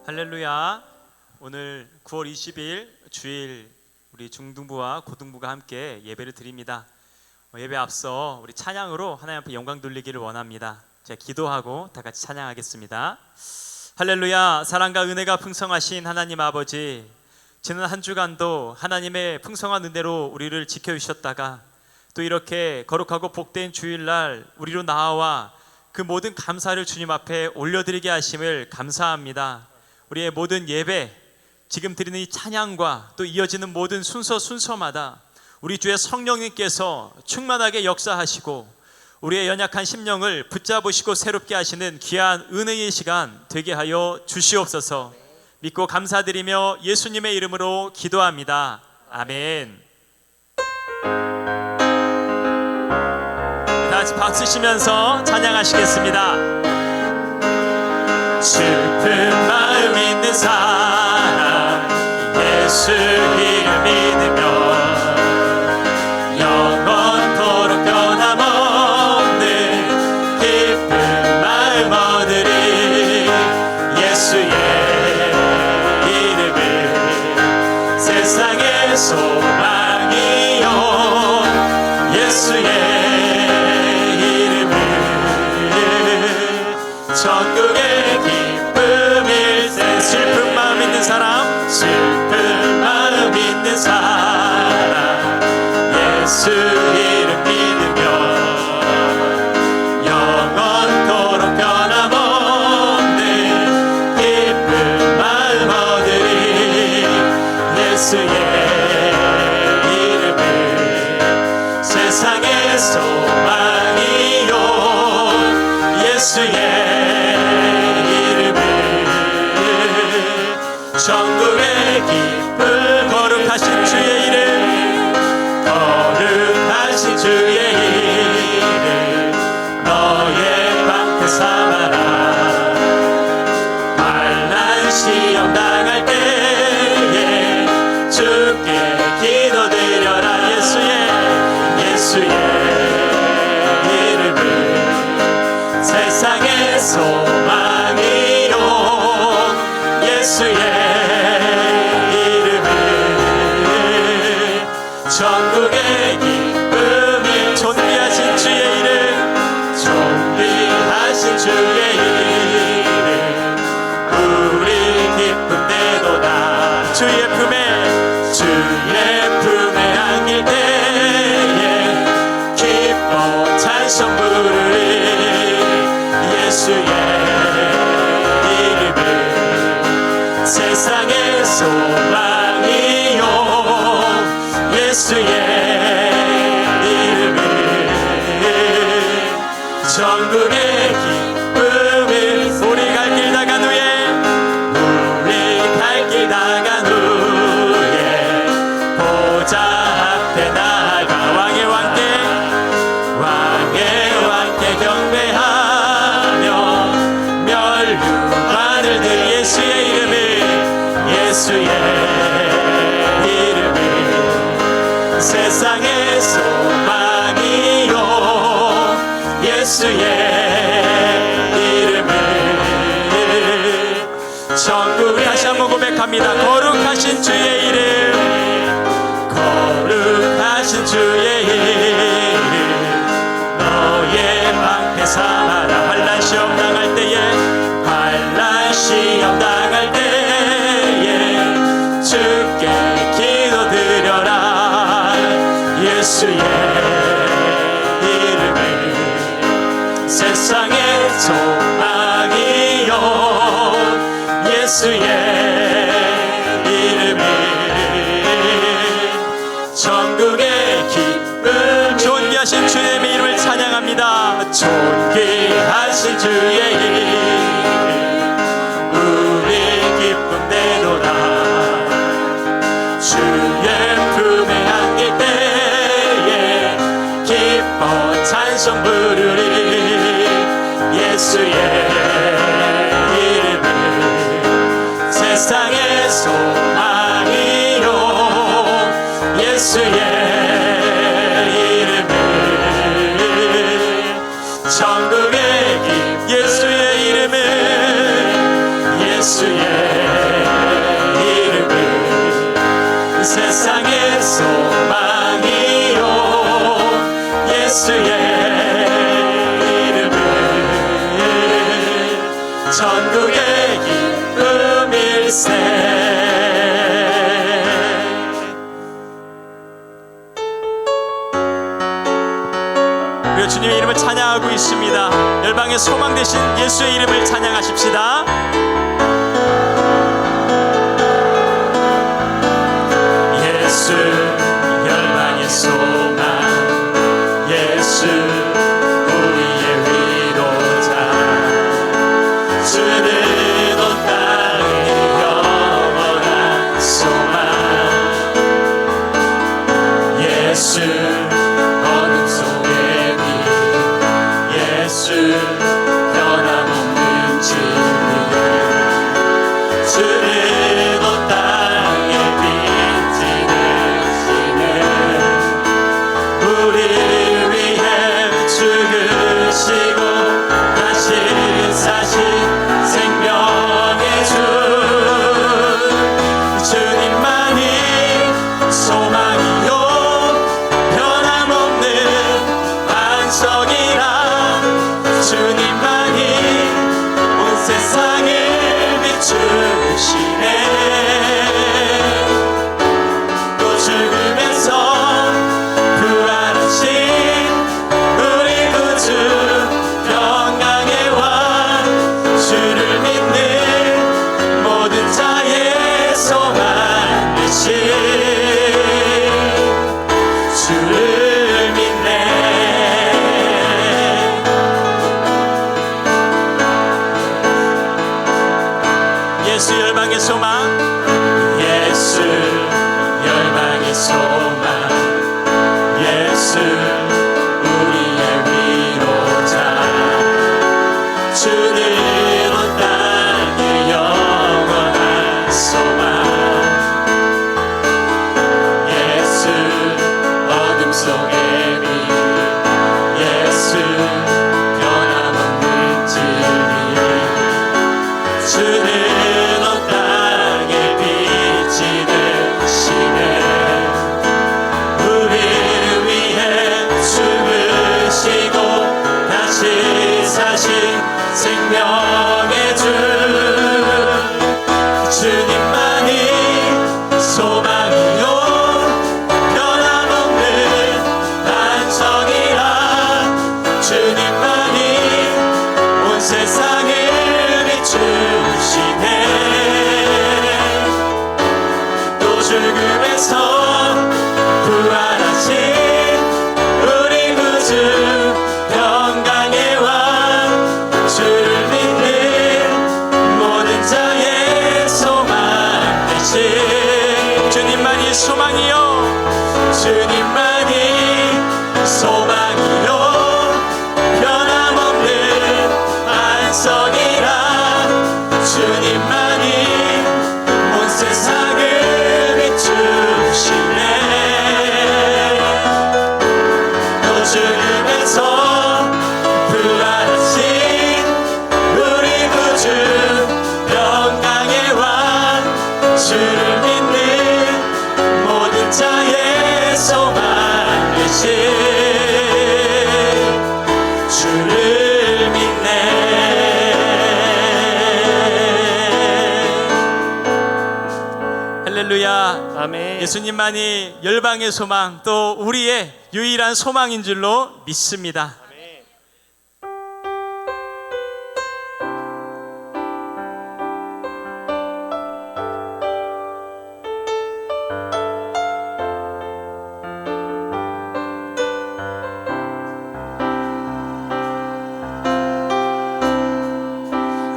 할렐루야. 오늘 9월 20일 주일 우리 중등부와 고등부가 함께 예배를 드립니다. 예배 앞서 우리 찬양으로 하나님 앞에 영광 돌리기를 원합니다. 제가 기도하고 다 같이 찬양하겠습니다. 할렐루야. 사랑과 은혜가 풍성하신 하나님 아버지, 지난 한 주간도 하나님의 풍성한 은혜로 우리를 지켜주셨다가 또 이렇게 거룩하고 복된 주일날 우리로 나와 그 모든 감사를 주님 앞에 올려드리게 하심을 감사합니다. 우리의 모든 예배, 지금 드리는 이 찬양과 또 이어지는 모든 순서마다 우리 주의 성령님께서 충만하게 역사하시고 우리의 연약한 심령을 붙잡으시고 새롭게 하시는 귀한 은혜의 시간 되게 하여 주시옵소서. 믿고 감사드리며 예수님의 이름으로 기도합니다. 아멘. 다 같이 박수 치면서 찬양하시겠습니다. 슬픈 마음 있는 사람, 예수 이름 믿으며 영원토록 변함없는 기쁜 마음 얻으리. 예수의 이름을 세상의 소망이요, 예수의 이름을 천국의 슬픈 마음 있는 사람, 슬픈 마음 있는 사람, 예수 이름 믿으며 영원토록 변함없는 기쁜 마음 얻으리. 예수의 이름을 세상의 소망이요, 예수의 천국의 기쁨, 거룩하신 주의 이름, 거룩하신 주의 이름 너의 방패 삼아라. 환난 시험 당할 때에 주께 기도드려라. 예수의 이름을 세상의 소망이요, 예수의 천국의 기쁨이 존귀하신 주의 이름, 존귀하신 주의 이름 우리 기쁨 되도다. 주의 품에 안길 때에 기뻐 찬송 부르리. 예수의 이름을 세상의 소망이요, 예수의 이름을 천국의 기쁨을 우리 갈 길 나간 후에 보좌 앞에 나아가 왕의 왕께 경배하며 멸류관을 들 예수의 이름을 세상의 소망이요, 예수의 이름을 천국. 다시 한번 고백합니다. 거룩하신 주의 이름, 거룩하신 주의 이름 너의 방패 삼아라. 환난 시험 당할 때에 주께 기도드려라. 예수의 이름을 세상의 소망이요, 예수의 이름을 천국의 기쁨. 존귀하신 주의 이름을 찬양합니다. 존귀하신 주의 이름 우리 기쁨 되도다. 주의 품에 안길 때에 기뻐 찬송 부르리. 예수의 이름을 세상의 소망이요, 예수의 이름을 천국의 길. 예수의 이름을 예수의 천국의 기쁨일세. 우리가 주님의 이름을 찬양하고 있습니다. 열방의 소망 되신 예수의 이름을 찬양하십시다. 예수 열방의 소망, 예수 우리의 위로자, 주는 온 땅의 영원한 소망. 예수 어둠 속의 빛, 예수 변함없는 진리, 주는 온 땅의 빛이 되시네. 우리 위해 죽으시고 다시 사신 생명의 주, 주님만이 소망이요 변함없는 반석이라. 주님만이 온 세상을 비추시네. 또 죽으면서 부활하신 우리 구주 평강의 왕, 주를 믿는 모든 자의 소망 되신 주를 믿네. 예수 열방의 소망, 예수 열방의 소망, 예수 우리의 위로자, 주는 온 땅의 영원한 소망. 예수 어둠 속의 빛, 예수 변함없는 진리, 주는 온 땅의 빛이 되시네. 우리 위해 죽으시고 다시 사신 생명의 주, 주님만이 소망이요 변함없는 반석이라. 주님만이 온 세상을 비추시네. 또 죽음에서 부활하신 우리 구주 평강의 왕, 주를 믿는 모든 자의 소망 되신 주님만이 소망이요, 주님만이 소망이요 변함없는 반석이라. 주님만이 온 세상을 비추시네. 또 죽음에서 부활하신 우리 구주 평강의 왕, 주를 믿는 모든 자의 소망 되신 주를 믿네. 할렐루야. 아멘. 예수님만이 열방의 소망, 또 우리의 유일한 소망인 줄로 믿습니다.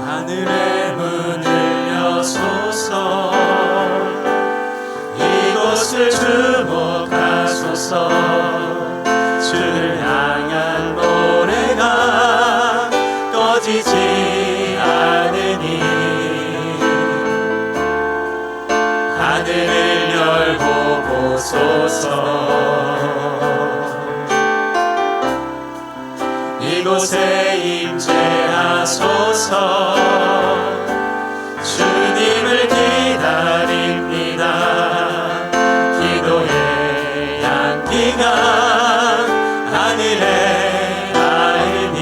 하늘의 문을 여소서, 이곳을 주목하소서. 주를 향한 노래가 꺼지지 않으니 하늘을 열고 보소서. 이곳에 임재하소서. 주님을 기다립니다. 기도의 향기가 하늘에 닿으니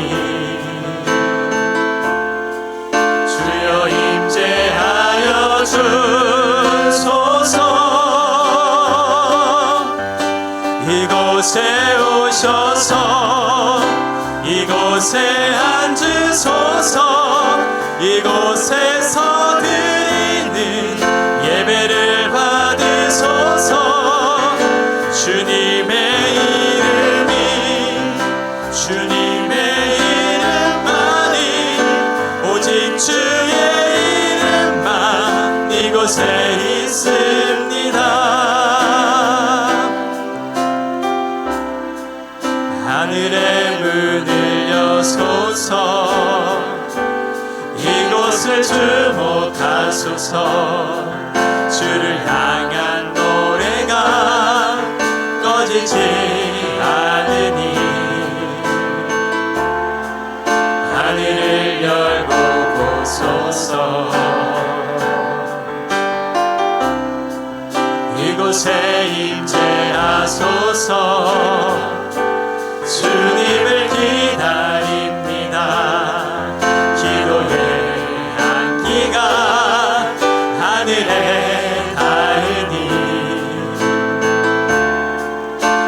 이곳에 앉으소서. 이곳에서 드리는 예배를 받으소서. 주님의 이름이 주님의 이름만이 오직 주의 이름만 이곳에 있습니다. 하늘의 문을 여소서. 이곳을 주목하소서. 주를 향한 노래가 꺼지지 않으니 하늘을 열고 보소서. 이곳에 임재하소서. 주님을 기다립니다. 기도의 향기가 하늘에 닿으니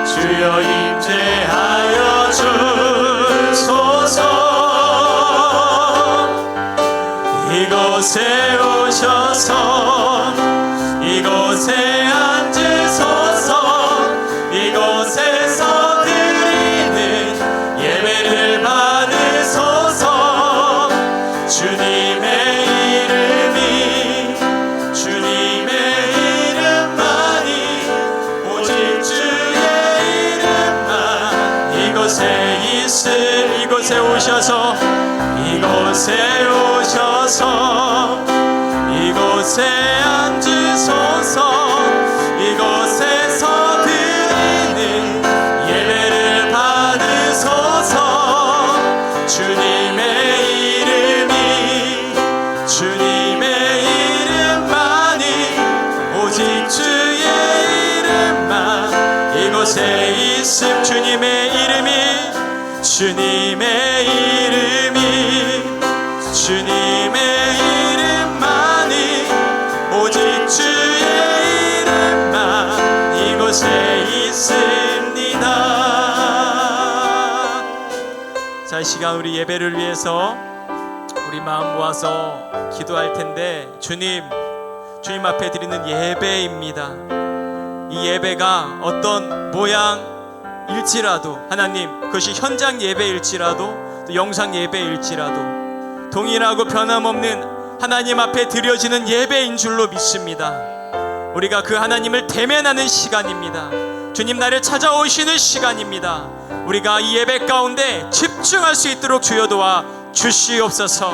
주여 임재하여 주소서. 이곳에 오셔서 이곳에 앉으소서. 이곳에서 드리는 예배를 받으소서. 주님의 이름이 주님의 이름만이 오직 주의 이름만 이곳에 있음. 이곳에 오셔서 이곳에 오셔서 이곳에 앉으소서. 이곳에서 드리는 예배를 받으소서. 주님의 이름이 주님의 이름만이 오직 주의 이름만 이곳에 있음. 주님의 이름이 주님의 이름이 주님의 이름만이 오직 주의 이름만 이곳에 있습니다. 자, 이 시간 우리 예배를 위해서 우리 마음 모아서 기도할 텐데 주님 앞에 드리는 예배입니다. 이 예배가 어떤 모양일지라도 하나님 그것이 현장 예배일지라도 또 영상 예배일지라도 동일하고 변함없는 하나님 앞에 드려지는 예배인 줄로 믿습니다. 우리가 그 하나님을 대면하는 시간입니다. 주님 나를 찾아오시는 시간입니다. 우리가 이 예배 가운데 집중할 수 있도록 주여 도와 주시옵소서.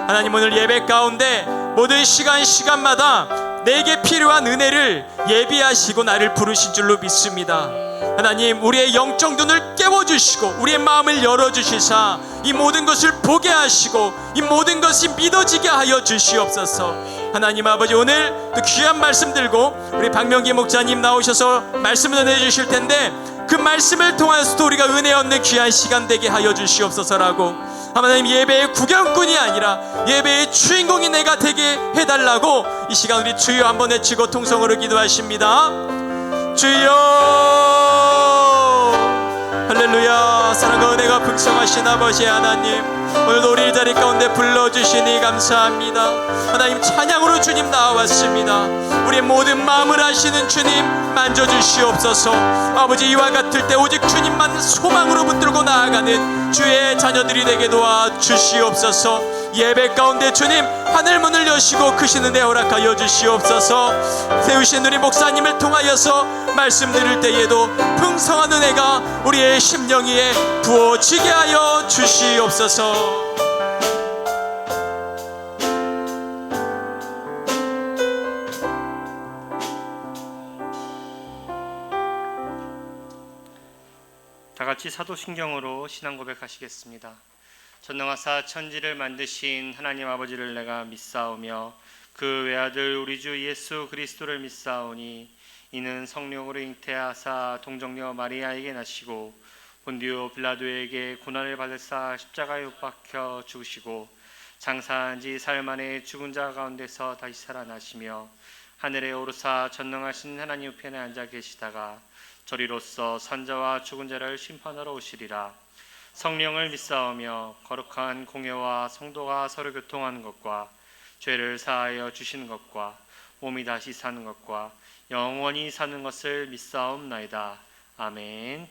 하나님 오늘 예배 가운데 모든 시간마다 내게 필요한 은혜를 예비하시고 나를 부르신 줄로 믿습니다. 하나님 우리의 영적 눈을 깨워주시고 우리의 마음을 열어주시사 이 모든 것을 보게 하시고 이 모든 것이 믿어지게 하여 주시옵소서. 하나님 아버지 오늘 또 귀한 말씀 들고 우리 박명기 목사님 나오셔서 말씀을 전해주실 텐데 그 말씀을 통해서도 우리가 은혜 얻는 귀한 시간 되게 하여 주시옵소서라고 하나님 예배의 구경꾼이 아니라 예배의 주인공이 내가 되게 해달라고 이 시간 우리 주여 한번 외치고 통성으로 기도하십니다. 주여 할렐루야. 사랑과 은혜가 풍성하신 아버지 하나님 오늘도 우리 자리 가운데 불러주시니 감사합니다. 하나님 찬양으로 주님 나와왔습니다. 우리의 모든 마음을 아시는 주님 만져주시옵소서. 아버지 이와 같을 때 오직 주님만 소망으로 붙들고 나아가는 주의 자녀들이 되게 도와주시옵소서. 예배 가운데 주님 하늘문을 여시고 크신 은혜 허락하여 주시옵소서. 세우신 우리 목사님을 통하여서 말씀 드릴 때에도 풍성한 은혜가 우리의 심령 위에 부어지게 하여 주시옵소서. 다같이 사도신경으로 신앙 고백하시겠습니다. 전능하사 천지를 만드신 하나님 아버지를 내가 믿사오며 그 외아들 우리 주 예수 그리스도를 믿사오니 이는 성령으로 잉태하사 동정녀 마리아에게 나시고 본디오 빌라도에게 고난을 받으사 십자가에 못 박혀 죽으시고 장사한 지 사흘 만에 죽은 자 가운데서 다시 살아나시며 하늘에 오르사 전능하신 하나님 우편에 앉아 계시다가 저리로서 선자와 죽은 자를 심판하러 오시리라. 성령을 믿사오며 거룩한 공예와 성도가 서로 교통하는 것과 죄를 사하여 주시는 것과 몸이 다시 사는 것과 영원히 사는 것을 믿사옵나이다. 아멘.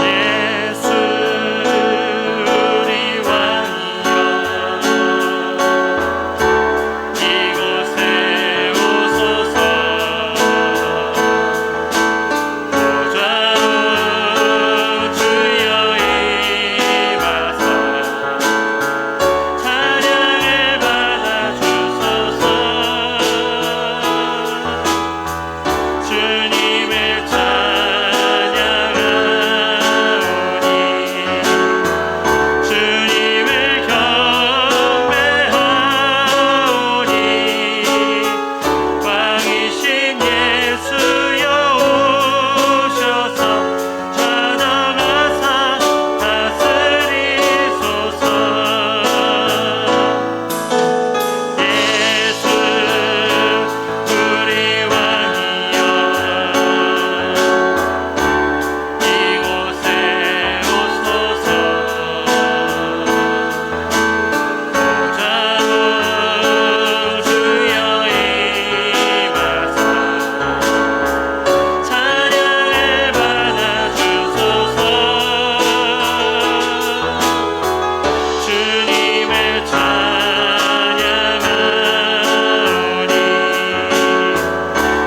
예수 우리 왕이여 이곳에 오소서 보좌로 주여 임하사 찬양을 받아주소서 주님을 찬양하오니 주님을 경배하오니 왕이신 예수여 오셔서 찬양하사 다스리소서 예수 우리 왕이여 이곳에 오소서 보좌로 주여 임하사 찬양을 받아주소서 주님을 찬양하오니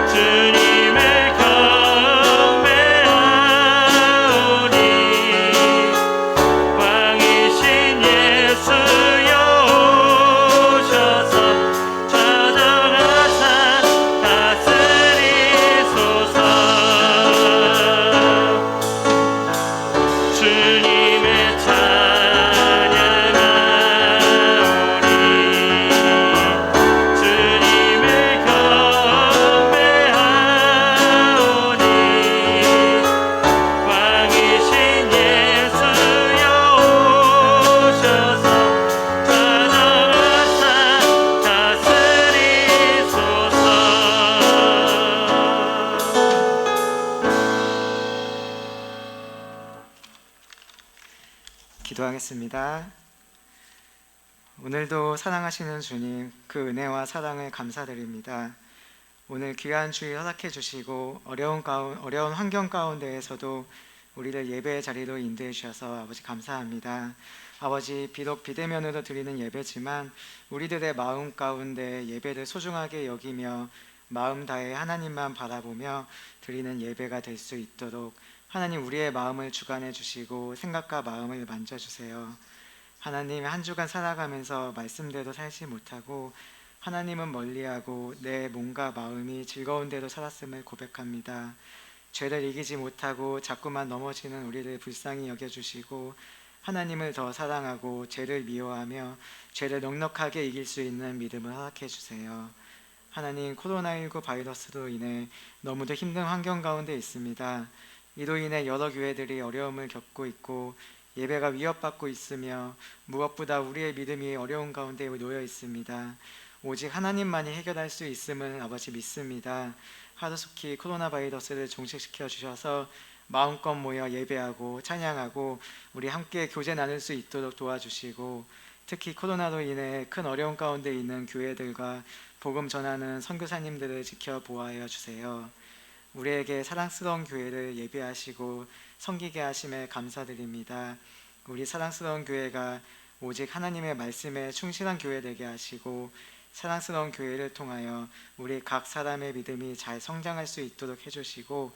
주님을 경배하오니 왕이신 예수여 오셔서 찾아가사 다스리소서 주님을 찬양하오니 주님을 경배하오니 왕이신 예수여 오셔서 찾아가사 다스리소서. 기도하겠습니다. 오늘도 사랑하시는 주님, 그 은혜와 사랑을 감사드립니다. 오늘 귀한 주일 허락해 주시고 어려운 환경 가운데에서도 우리를 예배의 자리로 인도해 주셔서 아버지 감사합니다. 아버지, 비록 비대면으로 드리는 예배지만 우리들의 마음 가운데 예배를 소중하게 여기며 마음 다해 하나님만 바라보며 드리는 예배가 될 수 있도록 하나님, 우리의 마음을 주관해 주시고 생각과 마음을 만져주세요. 하나님, 한 주간 살아가면서 말씀대로 살지 못하고 하나님은 멀리하고 내 몸과 마음이 즐거운 대로 살았음을 고백합니다. 죄를 이기지 못하고 자꾸만 넘어지는 우리를 불쌍히 여겨주시고 하나님을 더 사랑하고 죄를 미워하며 죄를 넉넉하게 이길 수 있는 믿음을 허락해 주세요. 하나님, 코로나19 바이러스로 인해 너무도 힘든 환경 가운데 있습니다. 이로 인해 여러 교회들이 어려움을 겪고 있고 예배가 위협받고 있으며 무엇보다 우리의 믿음이 어려운 가운데 놓여 있습니다. 오직 하나님만이 해결할 수 있음을 아버지 믿습니다. 하루속히 코로나 바이러스를 종식시켜 주셔서 마음껏 모여 예배하고 찬양하고 우리 함께 교제 나눌 수 있도록 도와주시고, 특히 코로나로 인해 큰 어려움 가운데 있는 교회들과 복음 전하는 선교사님들을 지켜보아여 주세요. 우리에게 사랑스러운 교회를 예배하시고 섬기게 하심에 감사드립니다. 우리 사랑스러운 교회가 오직 하나님의 말씀에 충실한 교회 되게 하시고 사랑스러운 교회를 통하여 우리 각 사람의 믿음이 잘 성장할 수 있도록 해주시고,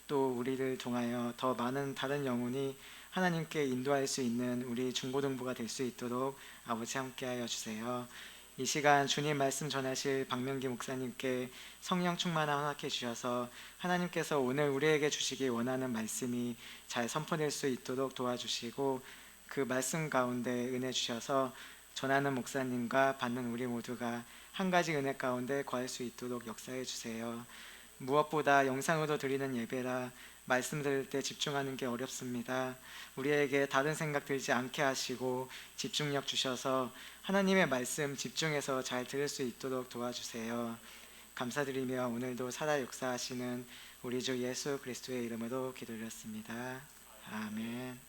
또 우리를 통하여 더 많은 다른 영혼이 하나님께 인도할 수 있는 우리 중고등부가 될 수 있도록 아버지 함께하여 주세요. 이 시간 주님 말씀 전하실 박명기 목사님께 성령 충만함 허락해 주셔서 하나님께서 오늘 우리에게 주시기 원하는 말씀이 잘 선포될 수 있도록 도와주시고, 그 말씀 가운데 은혜 주셔서 전하는 목사님과 받는 우리 모두가 한 가지 은혜 가운데 거할 수 있도록 역사해 주세요. 무엇보다 영상으로 드리는 예배라 말씀 들을 때 집중하는 게 어렵습니다. 우리에게 다른 생각 들지 않게 하시고 집중력 주셔서 하나님의 말씀 집중해서 잘 들을 수 있도록 도와주세요. 감사드리며 오늘도 살아 역사하시는 우리 주 예수 그리스도의 이름으로 기도드렸습니다. 아멘.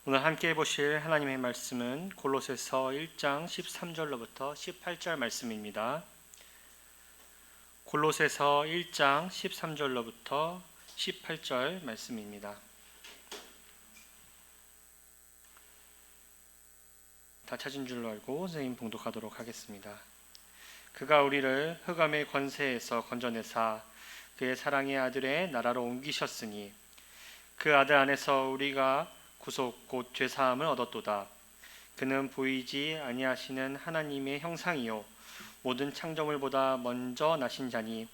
오늘 함께 보실 하나님의 말씀은 골로새서 1장 13절로부터 18절 말씀입니다. 골로새서 1장 13절로부터 18절 말씀입니다. 다 찾은 줄로 알고 선생님 봉독하도록 하겠습니다. 그가 우리를 흑암의 권세에서 건져내사 그의 사랑의 아들의 나라로 옮기셨으니 그 아들 안에서 우리가 구속 곧 죄사함을 얻었도다. 그는 보이지 아니하시는 하나님의 형상이요 모든 창조물보다 먼저 나신 자니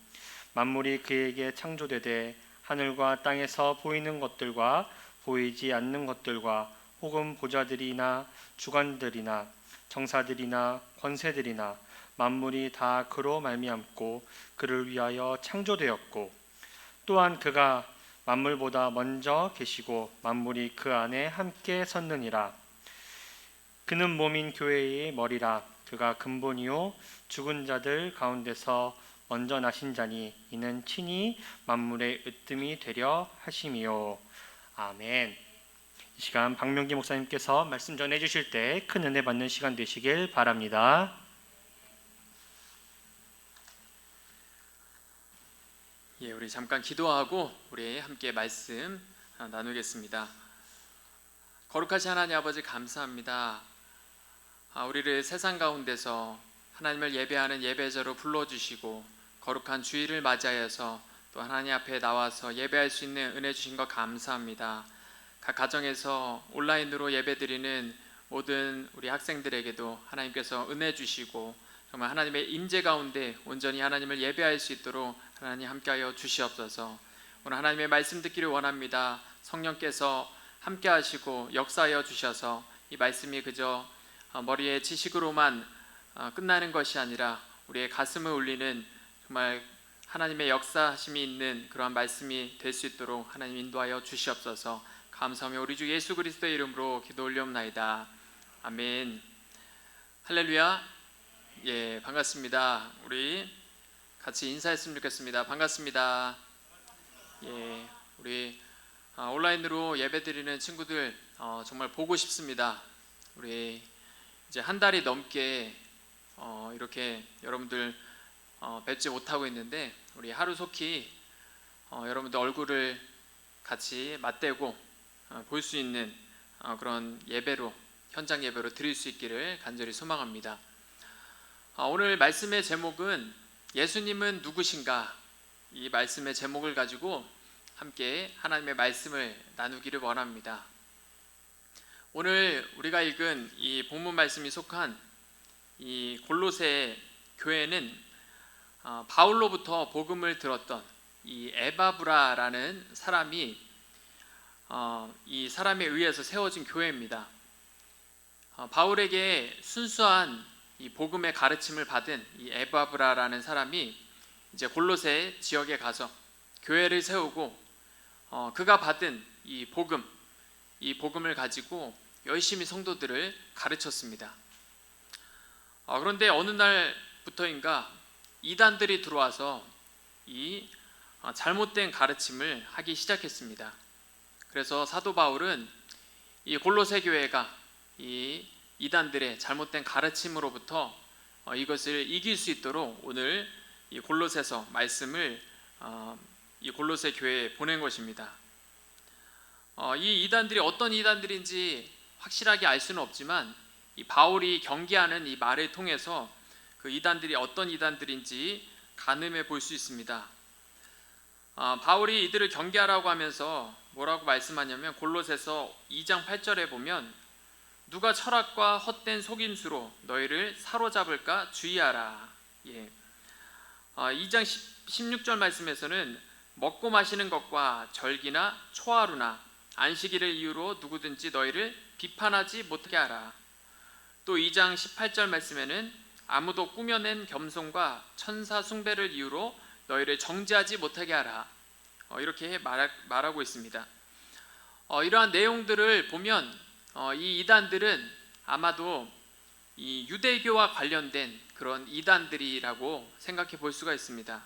만물이 그에게 창조되되 하늘과 땅에서 보이는 것들과 보이지 않는 것들과 혹은 보좌들이나 주관들이나 정사들이나 권세들이나 만물이 다 그로 말미암고 그를 위하여 창조되었고 또한 그가 만물보다 먼저 계시고 만물이 그 안에 함께 섰느니라. 그는 몸인 교회의 머리라. 그가 근본이요 죽은 자들 가운데서 먼저 나신 자니 이는 친히 만물의 으뜸이 되려 하심이요. 아멘. 이 시간 박명기 목사님께서 말씀 전해 주실 때 큰 은혜 받는 시간 되시길 바랍니다. 예, 우리 잠깐 기도하고 우리 함께 말씀 나누겠습니다. 거룩하신 하나님 아버지 감사합니다. 우리를 세상 가운데서 하나님을 예배하는 예배자로 불러주시고 거룩한 주일을 맞이하여서 또 하나님 앞에 나와서 예배할 수 있는 은혜 주신 것 감사합니다. 각 가정에서 온라인으로 예배드리는 모든 우리 학생들에게도 하나님께서 은혜 주시고 정말 하나님의 임재 가운데 온전히 하나님을 예배할 수 있도록 하나님 함께하여 주시옵소서. 오늘 하나님의 말씀 듣기를 원합니다. 성령께서 함께하시고 역사하여 주셔서 이 말씀이 그저 머리의 지식으로만 끝나는 것이 아니라 우리의 가슴을 울리는 정말 하나님의 역사하심이 있는 그러한 말씀이 될 수 있도록 하나님 인도하여 주시옵소서. 감사하며 우리 주 예수 그리스도의 이름으로 기도 올려옵나이다. 아멘. 할렐루야. 예, 반갑습니다. 우리 같이 인사했으면 좋겠습니다. 반갑습니다. 예, 우리 온라인으로 예배드리는 친구들 정말 보고 싶습니다. 우리 이제 한 달이 넘게 이렇게 여러분들 뵙지 못하고 있는데 우리 하루속히 여러분들 얼굴을 같이 맞대고 볼 수 있는 그런 예배로 현장 예배로 드릴 수 있기를 간절히 소망합니다. 오늘 말씀의 제목은 예수님은 누구신가? 이 말씀의 제목을 가지고 함께 하나님의 말씀을 나누기를 원합니다. 오늘 우리가 읽은 이 본문 말씀이 속한 이 골로새 교회는 바울로부터 복음을 들었던 이 에바브라라는 사람이 이 사람에 의해서 세워진 교회입니다. 바울에게 순수한 이 복음의 가르침을 받은 이 에바브라라는 사람이 이제 골로새 지역에 가서 교회를 세우고 그가 받은 이 복음을 가지고 열심히 성도들을 가르쳤습니다. 그런데 어느 날부터인가 이단들이 들어와서 이 잘못된 가르침을 하기 시작했습니다. 그래서 사도 바울은 이 골로새 교회가 이 이단들의 잘못된 가르침으로부터 이것을 이길 수 있도록 오늘 이 골로새서 말씀을 이 골로새 교회에 보낸 것입니다. 이 이단들이 어떤 이단들인지 확실하게 알 수는 없지만 이 바울이 경계하는 이 말을 통해서 그 이단들이 어떤 이단들인지 가늠해 볼 수 있습니다. 바울이 이들을 경계하라고 하면서 뭐라고 말씀하냐면 골로새서 2장 8절에 보면 누가 철학과 헛된 속임수로 너희를 사로잡을까 주의하라. 예. 2장 16절 말씀에서는 먹고 마시는 것과 절기나 초하루나 안식일을 이유로 누구든지 너희를 비판하지 못하게 하라. 또 2장 18절 말씀에는 아무도 꾸며낸 겸손과 천사 숭배를 이유로 너희를 정죄하지 못하게 하라. 이렇게 말하고 있습니다. 이러한 내용들을 보면 이 이단들은 아마도 이 유대교와 관련된 그런 이단들이라고 생각해 볼 수가 있습니다.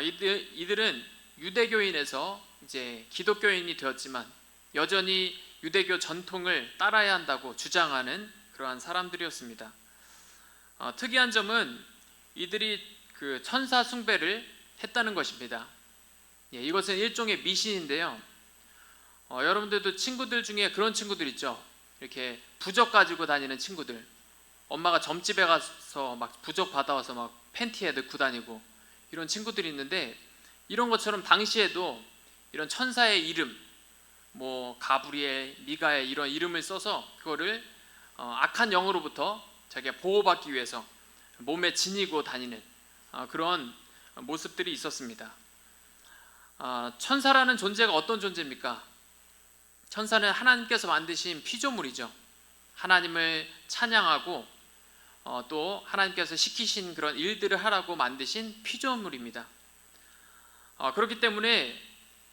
이들은 유대교인에서 이제 기독교인이 되었지만 여전히 유대교 전통을 따라야 한다고 주장하는 그러한 사람들이었습니다. 특이한 점은 이들이 그 천사 숭배를 했다는 것입니다. 이것은 일종의 미신인데요. 여러분들도 친구들 중에 그런 친구들 있죠. 이렇게 부적 가지고 다니는 친구들. 엄마가 점집에 가서 막 부적 받아와서 막 팬티에 넣고 다니고 이런 친구들이 있는데, 이런 것처럼 당시에도 이런 천사의 이름, 뭐 가브리엘, 미가엘 이런 이름을 써서 그거를 악한 영으로부터 자기가 보호받기 위해서 몸에 지니고 다니는 그런 모습들이 있었습니다. 천사라는 존재가 어떤 존재입니까? 천사는 하나님께서 만드신 피조물이죠. 하나님을 찬양하고 또 하나님께서 시키신 그런 일들을 하라고 만드신 피조물입니다. 그렇기 때문에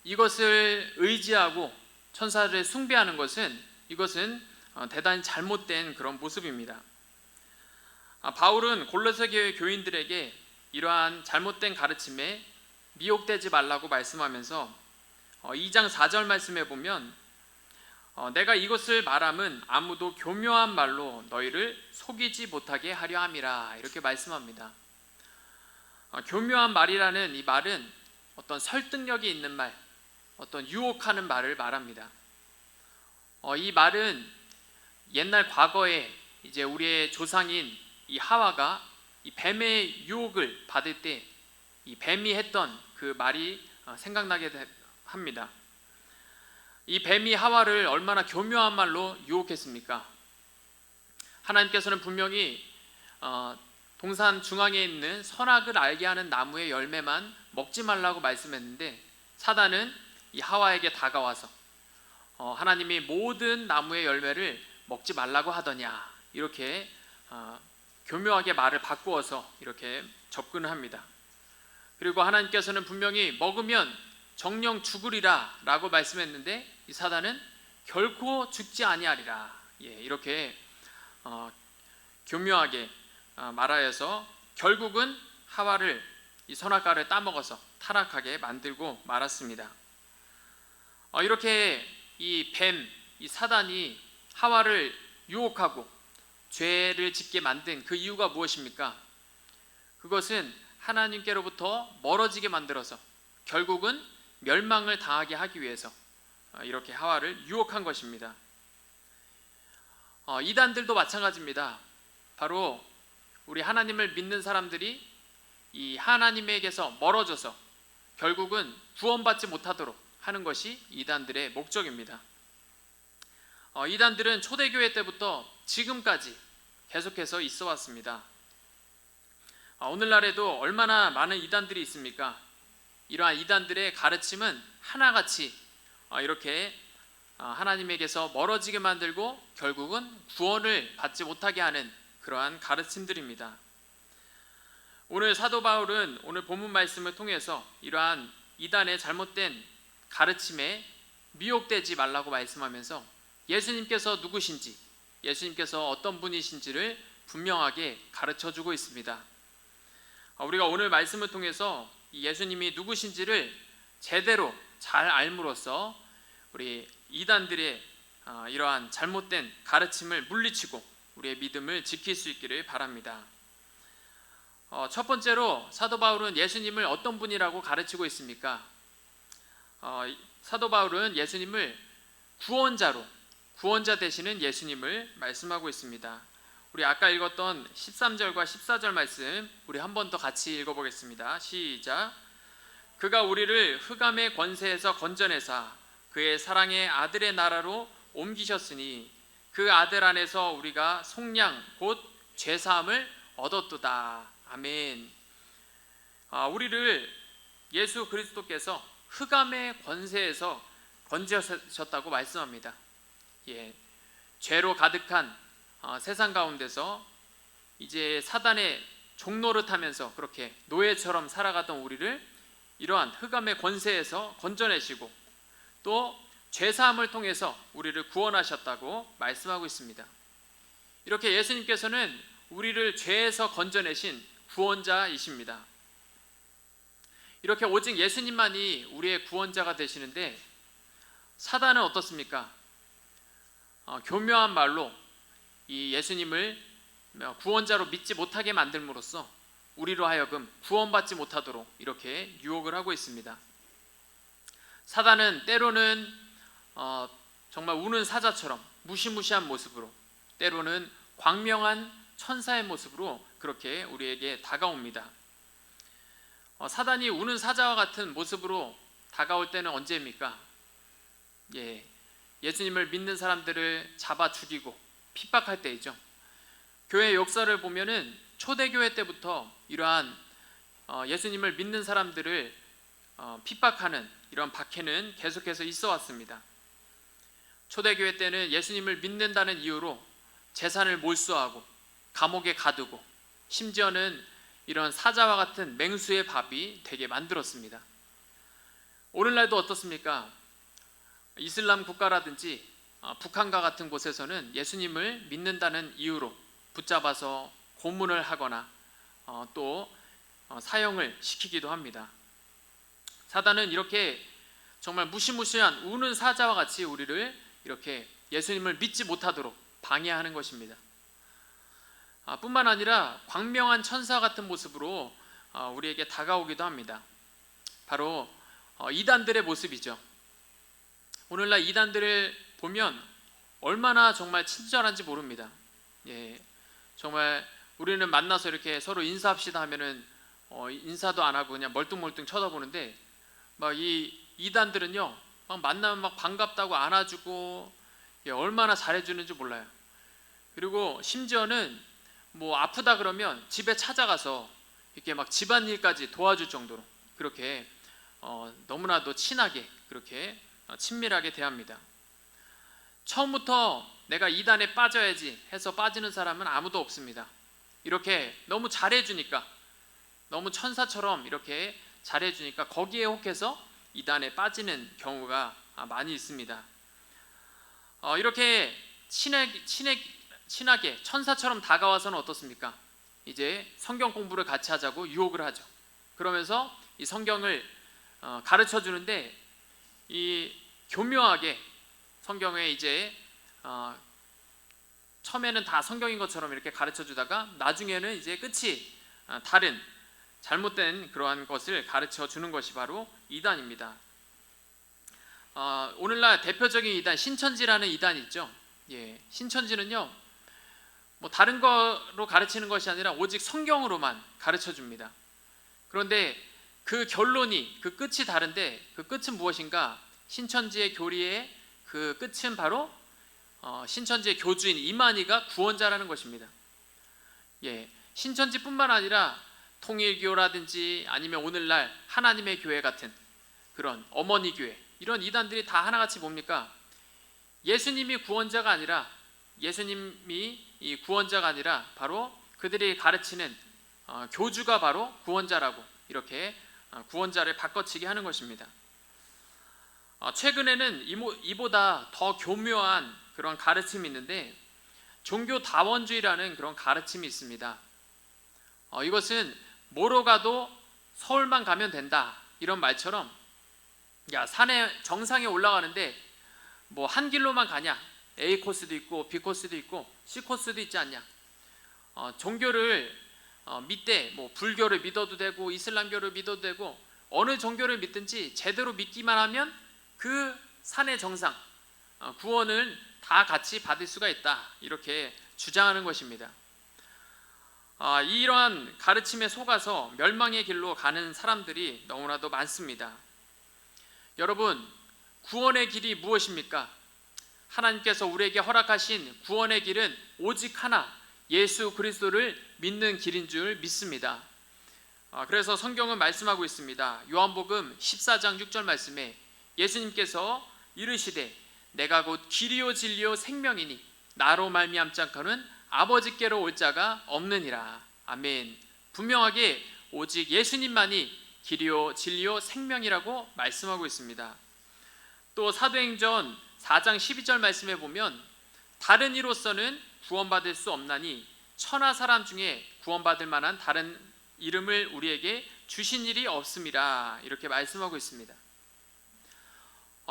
이것을 의지하고 천사를 숭배하는 이것은 대단히 잘못된 그런 모습입니다. 바울은 골로새 교회 교인들에게 이러한 잘못된 가르침에 미혹되지 말라고 말씀하면서 2장 4절 말씀에 보면 내가 이것을 말함은 아무도 교묘한 말로 너희를 속이지 못하게 하려 함이라, 이렇게 말씀합니다. 교묘한 말이라는 이 말은 어떤 설득력이 있는 말, 어떤 유혹하는 말을 말합니다. 이 말은 옛날 과거에 이제 우리의 조상인 이 하와가 이 뱀의 유혹을 받을 때 이 뱀이 했던 그 말이 생각나게 합니다. 이 뱀이 하와를 얼마나 교묘한 말로 유혹했습니까? 하나님께서는 분명히 동산 중앙에 있는 선악을 알게 하는 나무의 열매만 먹지 말라고 말씀했는데, 사단은 이 하와에게 다가와서 하나님이 모든 나무의 열매를 먹지 말라고 하더냐, 이렇게 교묘하게 말을 바꾸어서 이렇게 접근을 합니다. 그리고 하나님께서는 분명히 먹으면 정령 죽으리라 라고 말씀했는데, 이 사단은 결코 죽지 아니하리라, 이렇게 교묘하게 말하여서 결국은 하와를 이 선악과를 따먹어서 타락하게 만들고 말았습니다. 이렇게 이 뱀, 이 사단이 하와를 유혹하고 죄를 짓게 만든 그 이유가 무엇입니까? 그것은 하나님께로부터 멀어지게 만들어서 결국은 멸망을 당하게 하기 위해서 이렇게 하와를 유혹한 것입니다. 이단들도 마찬가지입니다. 바로 우리 하나님을 믿는 사람들이 이 하나님에게서 멀어져서 결국은 구원받지 못하도록 하는 것이 이단들의 목적입니다. 이단들은 초대교회 때부터 지금까지 계속해서 있어 왔습니다. 오늘날에도 얼마나 많은 이단들이 있습니까? 이러한 이단들의 가르침은 하나같이 이렇게 하나님에게서 멀어지게 만들고 결국은 구원을 받지 못하게 하는 그러한 가르침들입니다. 오늘 사도 바울은 오늘 본문 말씀을 통해서 이러한 이단의 잘못된 가르침에 미혹되지 말라고 말씀하면서 예수님께서 누구신지, 예수님께서 어떤 분이신지를 분명하게 가르쳐주고 있습니다. 우리가 오늘 말씀을 통해서 이 예수님이 누구신지를 제대로 잘 알므로써 우리 이단들의 이러한 잘못된 가르침을 물리치고 우리의 믿음을 지킬 수 있기를 바랍니다. 첫 번째로 사도 바울은 예수님을 어떤 분이라고 가르치고 있습니까? 사도 바울은 예수님을 구원자 되시는 예수님을 말씀하고 있습니다. 우리 아까 읽었던 13절과 14절 말씀 우리 한 번 더 같이 읽어보겠습니다. 시작. 그가 우리를 흑암의 권세에서 건져내사 그의 사랑의 아들의 나라로 옮기셨으니 그 아들 안에서 우리가 속량 곧 죄사함을 얻었도다. 아멘. 우리를 예수 그리스도께서 흑암의 권세에서 건지셨다고 말씀합니다. 죄로 가득한 세상 가운데서 이제 사단의 종노릇하면서 그렇게 노예처럼 살아가던 우리를 이러한 흑암의 권세에서 건져내시고 또 죄사함을 통해서 우리를 구원하셨다고 말씀하고 있습니다. 이렇게 예수님께서는 우리를 죄에서 건져내신 구원자이십니다. 이렇게 오직 예수님만이 우리의 구원자가 되시는데 사단은 어떻습니까? 교묘한 말로 이 예수님을 구원자로 믿지 못하게 만들므로써 우리로 하여금 구원받지 못하도록 이렇게 유혹을 하고 있습니다. 사단은 때로는 정말 우는 사자처럼 무시무시한 모습으로, 때로는 광명한 천사의 모습으로 그렇게 우리에게 다가옵니다. 사단이 우는 사자와 같은 모습으로 다가올 때는 언제입니까? 예수님을 믿는 사람들을 잡아 죽이고 핍박할 때이죠. 교회 역사를 보면은 초대교회 때부터 이러한 예수님을 믿는 사람들을 핍박하는 이런 박해는 계속해서 있어 왔습니다. 초대교회 때는 예수님을 믿는다는 이유로 재산을 몰수하고 감옥에 가두고 심지어는 이런 사자와 같은 맹수의 밥이 되게 만들었습니다. 오늘날도 어떻습니까? 이슬람 국가라든지 북한과 같은 곳에서는 예수님을 믿는다는 이유로 붙잡아서 고문을 하거나 또 사형을 시키기도 합니다. 사단은 이렇게 정말 무시무시한 우는 사자와 같이 우리를 이렇게 예수님을 믿지 못하도록 방해하는 것입니다. 뿐만 아니라 광명한 천사 같은 모습으로 우리에게 다가오기도 합니다. 바로 이단들의 모습이죠. 오늘날 이단들을 보면 얼마나 정말 친절한지 모릅니다. 정말 우리는 만나서 이렇게 서로 인사합시다 하면은 인사도 안 하고 그냥 멀뚱멀뚱 쳐다보는데 막 이 이단들은요 막 만나면 막 반갑다고 안아주고 얼마나 잘해주는지 몰라요. 그리고 심지어는 뭐 아프다 그러면 집에 찾아가서 이렇게 막 집안일까지 도와줄 정도로 그렇게 너무나도 친하게 그렇게 친밀하게 대합니다. 처음부터 내가 이단에 빠져야지 해서 빠지는 사람은 아무도 없습니다. 이렇게 너무 잘해주니까, 너무 천사처럼 이렇게 잘해주니까 거기에 혹해서 이단에 빠지는 경우가 많이 있습니다. 이렇게 친하게 천사처럼 다가와서는 어떻습니까? 이제 성경 공부를 같이 하자고 유혹을 하죠. 그러면서 이 성경을 가르쳐 주는데 이 교묘하게 성경에 이제 처음에는 다 성경인 것처럼 이렇게 가르쳐 주다가 나중에는 이제 끝이 다른 잘못된 그러한 것을 가르쳐 주는 것이 바로 이단입니다. 오늘날 대표적인 이단 신천지라는 이단이 있죠. 신천지는요 뭐 다른 거로 가르치는 것이 아니라 오직 성경으로만 가르쳐 줍니다. 그런데 그 결론이, 그 끝이 다른데 그 끝은 무엇인가? 신천지의 교리의 그 끝은 바로 신천지의 교주인 이만희가 구원자라는 것입니다. 신천지뿐만 아니라 통일교라든지 아니면 오늘날 하나님의 교회 같은 그런 어머니 교회, 이런 이단들이 다 하나같이 뭡니까? 예수님이 구원자가 아니라, 예수님이 이 구원자가 아니라 바로 그들이 가르치는 교주가 바로 구원자라고 이렇게 구원자를 바꿔치기 하는 것입니다. 최근에는 이보다 더 교묘한 그런 가르침이 있는데 종교 다원주의라는 그런 가르침이 있습니다. 이것은 뭐로 가도 서울만 가면 된다 이런 말처럼, 야 산에 정상에 올라가는데 뭐 한 길로만 가냐? A 코스도 있고 B 코스도 있고 C 코스도 있지 않냐? 종교를 믿되 뭐 불교를 믿어도 되고 이슬람교를 믿어도 되고 어느 종교를 믿든지 제대로 믿기만 하면 그 산의 정상 구원을 다 같이 받을 수가 있다 이렇게 주장하는 것입니다. 이러한 가르침에 속아서 멸망의 길로 가는 사람들이 너무나도 많습니다. 여러분, 구원의 길이 무엇입니까? 하나님께서 우리에게 허락하신 구원의 길은 오직 하나, 예수 그리스도를 믿는 길인 줄 믿습니다. 그래서 성경은 말씀하고 있습니다. 요한복음 14장 6절 말씀에 예수님께서 이르시되 내가 곧 길이요 진리요 생명이니 나로 말미암지 않고는 아버지께로 올 자가 없느니라. 아멘. 분명하게 오직 예수님만이 길이요 진리요 생명이라고 말씀하고 있습니다. 또 사도행전 4장 12절 말씀에 보면 다른 이로서는 구원받을 수 없나니 천하 사람 중에 구원받을 만한 다른 이름을 우리에게 주신 일이 없음이라 이렇게 말씀하고 있습니다.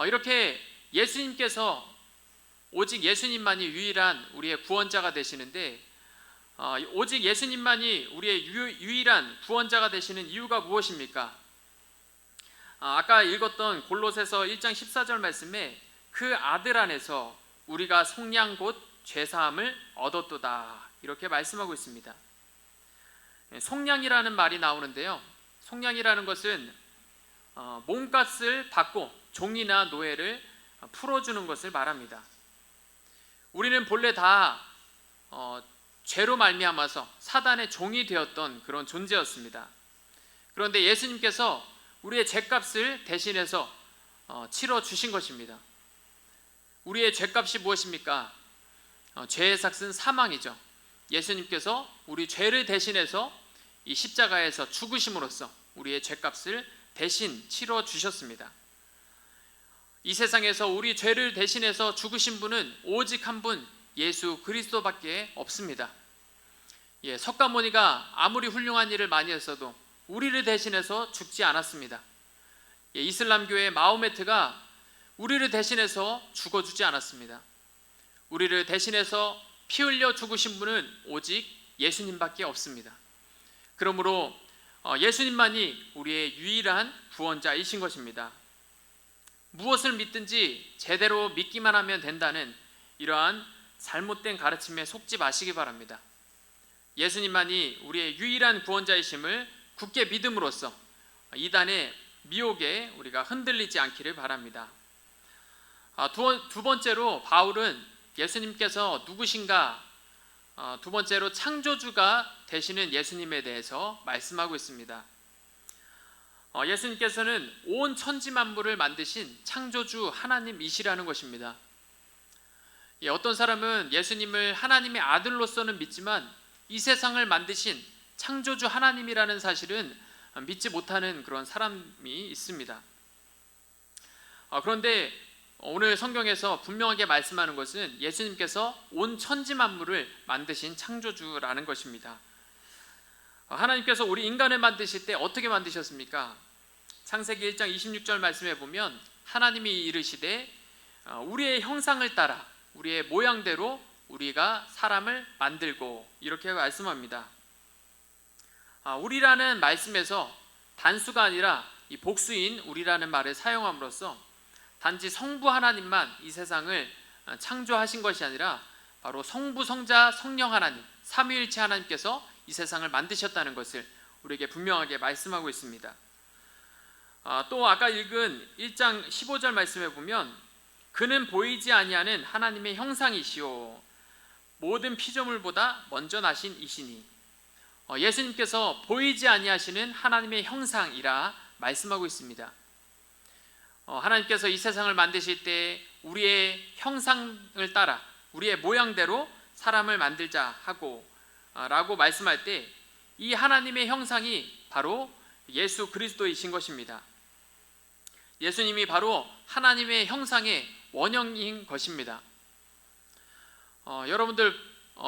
이렇게 예수님께서 오직 예수님만이 유일한 우리의 구원자가 되시는데 오직 예수님만이 우리의 유일한 구원자가 되시는 이유가 무엇입니까? 아까 읽었던 골로새서 1장 14절 말씀에 그 아들 안에서 우리가 속량 곧 죄사함을 얻었도다 이렇게 말씀하고 있습니다. 속량이라는 말이 나오는데요, 속량이라는 것은 몸값을 받고 종이나 노예를 풀어주는 것을 말합니다. 우리는 본래 다 죄로 말미암아서 사단의 종이 되었던 그런 존재였습니다. 그런데 예수님께서 우리의 죄값을 대신해서 치러 주신 것입니다. 우리의 죄값이 무엇입니까? 죄의 삭은 사망이죠. 예수님께서 우리 죄를 대신해서 이 십자가에서 죽으심으로써 우리의 죄값을 대신 치러 주셨습니다. 이 세상에서 우리 죄를 대신해서 죽으신 분은 오직 한 분 예수 그리스도밖에 없습니다. 석가모니가 아무리 훌륭한 일을 많이 했어도 우리를 대신해서 죽지 않았습니다. 이슬람교의 마호메트가 우리를 대신해서 죽어주지 않았습니다. 우리를 대신해서 피 흘려 죽으신 분은 오직 예수님밖에 없습니다. 그러므로 예수님만이 우리의 유일한 구원자이신 것입니다. 무엇을 믿든지 제대로 믿기만 하면 된다는 이러한 잘못된 가르침에 속지 마시기 바랍니다. 예수님만이 우리의 유일한 구원자이심을 굳게 믿음으로써 이단의 미혹에 우리가 흔들리지 않기를 바랍니다. 두 번째로 바울은 예수님께서 누구신가, 두 번째로 창조주가 되시는 예수님에 대해서 말씀하고 있습니다. 예수님께서는 온 천지 만물을 만드신 창조주 하나님이시라는 것입니다. 어떤 사람은 예수님을 하나님의 아들로서는 믿지만 이 세상을 만드신 창조주 하나님이라는 사실은 믿지 못하는 그런 사람이 있습니다. 그런데 오늘 성경에서 분명하게 말씀하는 것은 예수님께서 온 천지 만물을 만드신 창조주라는 것입니다. 하나님께서 우리 인간을 만드실 때 어떻게 만드셨습니까? 창세기 1장 26절 말씀에 보면 하나님이 이르시되 우리의 형상을 따라 우리의 모양대로 우리가 사람을 만들고 이렇게 말씀합니다. 우리라는 말씀에서 단수가 아니라 이 복수인 우리라는 말을 사용함으로써 단지 성부 하나님만 이 세상을 창조하신 것이 아니라 바로 성부, 성자, 성령 하나님, 삼위일체 하나님께서 이 세상을 만드셨다는 것을 우리에게 분명하게 말씀하고 있습니다. 또 아까 읽은 1장 15절 말씀에 보면 그는 보이지 아니하는 하나님의 형상이시오 모든 피조물보다 먼저 나신 이시니, 예수님께서 보이지 아니하시는 하나님의 형상이라 말씀하고 있습니다. 하나님께서 이 세상을 만드실 때 우리의 형상을 따라 우리의 모양대로 사람을 만들자 하고 라고 말씀할 때 이 하나님의 형상이 바로 예수 그리스도이신 것입니다. 예수님이 바로 하나님의 형상의 원형인 것입니다. 여러분들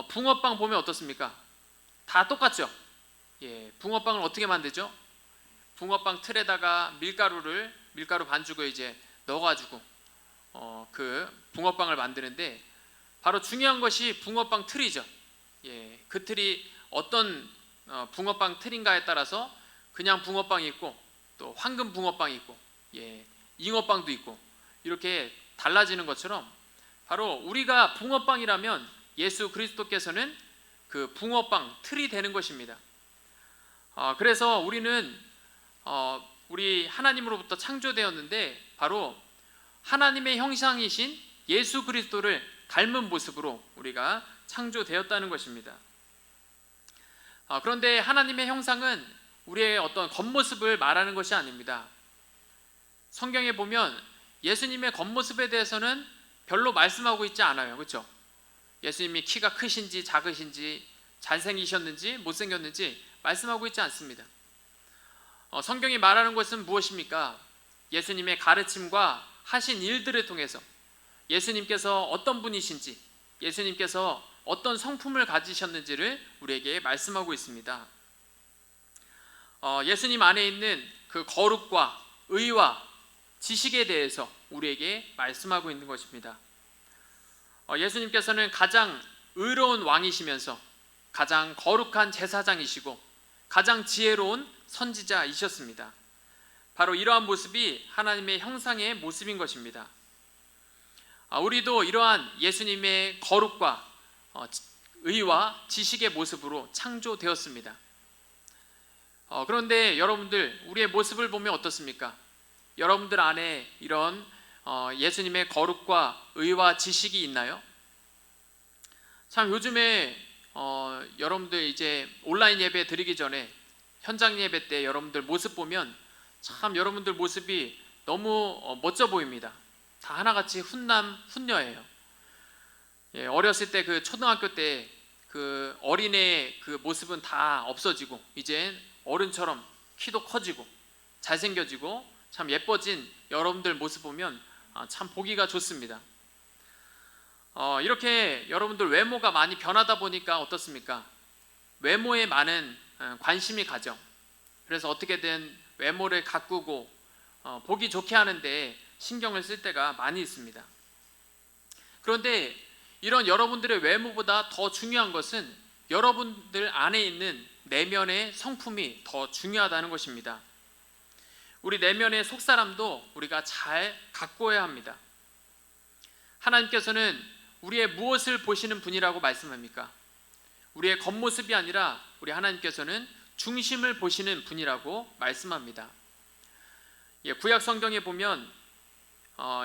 붕어빵 보면 어떻습니까? 다 똑같죠? 붕어빵을 어떻게 만들죠? 붕어빵 틀에다가 밀가루 반죽을 이제 넣어가지고 그 붕어빵을 만드는데 바로 중요한 것이 붕어빵 틀이죠. 그 틀이 어떤 붕어빵 틀인가에 따라서 그냥 붕어빵이 있고 또 황금 붕어빵이 있고 잉어빵도 있고 이렇게 달라지는 것처럼 바로 우리가 붕어빵이라면 예수 그리스도께서는 그 붕어빵 틀이 되는 것입니다. 그래서 우리는 우리 하나님으로부터 창조되었는데 바로 하나님의 형상이신 예수 그리스도를 닮은 모습으로 우리가 창조되었다는 것입니다. 그런데 하나님의 형상은 우리의 어떤 겉모습을 말하는 것이 아닙니다. 성경에 보면 예수님의 겉모습에 대해서는 별로 말씀하고 있지 않아요. 그렇죠? 예수님이 키가 크신지 작으신지 잘생기셨는지 못생겼는지 말씀하고 있지 않습니다. 성경이 말하는 것은 무엇입니까? 예수님의 가르침과 하신 일들을 통해서 예수님께서 어떤 분이신지, 예수님께서 어떤 성품을 가지셨는지를 우리에게 말씀하고 있습니다. 예수님 안에 있는 그 거룩과 의와 지식에 대해서 우리에게 말씀하고 있는 것입니다. 예수님께서는 가장 의로운 왕이시면서 가장 거룩한 제사장이시고 가장 지혜로운 선지자이셨습니다. 바로 이러한 모습이 하나님의 형상의 모습인 것입니다. 우리도 이러한 예수님의 거룩과 의와 지식의 모습으로 창조되었습니다. 그런데 여러분들, 우리의 모습을 보면 어떻습니까? 여러분들 안에 이런 예수님의 거룩과 의와 지식이 있나요? 참 요즘에 여러분들 이제 온라인 예배 드리기 전에 현장 예배 때 여러분들 모습 보면 참 여러분들 모습이 너무 멋져 보입니다. 다 하나같이 훈남 훈녀예요. 어렸을 때 그 초등학교 때 그 어린애 그 모습은 다 없어지고 이제 어른처럼 키도 커지고 잘생겨지고 참 예뻐진 여러분들 모습 보면 참 보기가 좋습니다. 이렇게 여러분들 외모가 많이 변하다 보니까 어떻습니까? 외모에 많은 관심이 가죠. 그래서 어떻게든 외모를 가꾸고 보기 좋게 하는데 신경을 쓸 때가 많이 있습니다. 그런데 이런 여러분들의 외모보다 더 중요한 것은 여러분들 안에 있는 내면의 성품이 더 중요하다는 것입니다. 우리 내면의 속사람도 우리가 잘 가꾸어야 합니다. 하나님께서는 우리의 무엇을 보시는 분이라고 말씀합니까? 우리의 겉모습이 아니라 우리 하나님께서는 중심을 보시는 분이라고 말씀합니다. 구약 성경에 보면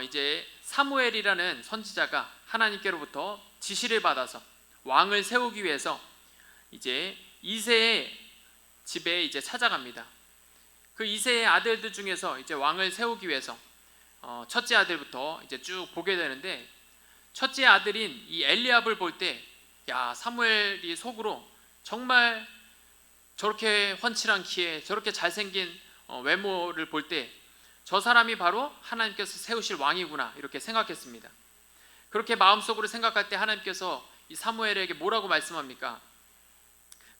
이제 사무엘이라는 선지자가 하나님께로부터 지시를 받아서 왕을 세우기 위해서 이제 이새의 집에 이제 찾아갑니다. 그 이새의 아들들 중에서 이제 왕을 세우기 위해서 첫째 아들부터 이제 쭉 보게 되는데, 첫째 아들인 이 엘리압을 볼 때, 야, 사무엘이 속으로 정말 저렇게 훤칠한 키에 저렇게 잘생긴 외모를 볼 때 저 사람이 바로 하나님께서 세우실 왕이구나 이렇게 생각했습니다. 그렇게 마음속으로 생각할 때 하나님께서 이 사무엘에게 뭐라고 말씀합니까?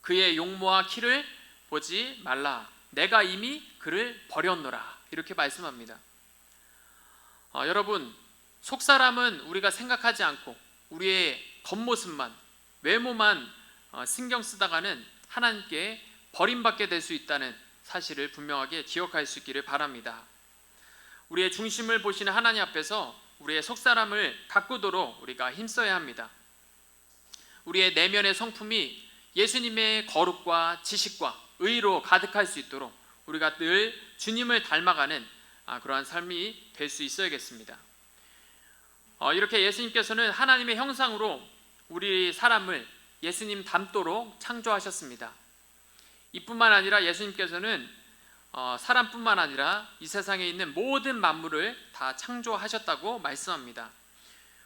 그의 용모와 키를 보지 말라, 내가 이미 그를 버렸노라 이렇게 말씀합니다. 여러분, 속사람은 우리가 생각하지 않고 우리의 겉모습만, 외모만 신경 쓰다가는 하나님께 버림받게 될 수 있다는 사실을 분명하게 기억할 수 있기를 바랍니다. 우리의 중심을 보시는 하나님 앞에서 우리의 속사람을 가꾸도록 우리가 힘써야 합니다. 우리의 내면의 성품이 예수님의 거룩과 지식과 의로 가득할 수 있도록 우리가 늘 주님을 닮아가는 그러한 삶이 될 수 있어야겠습니다. 이렇게 예수님께서는 하나님의 형상으로 우리 사람을 예수님 닮도록 창조하셨습니다. 이뿐만 아니라 예수님께서는 사람뿐만 아니라 이 세상에 있는 모든 만물을 다 창조하셨다고 말씀합니다.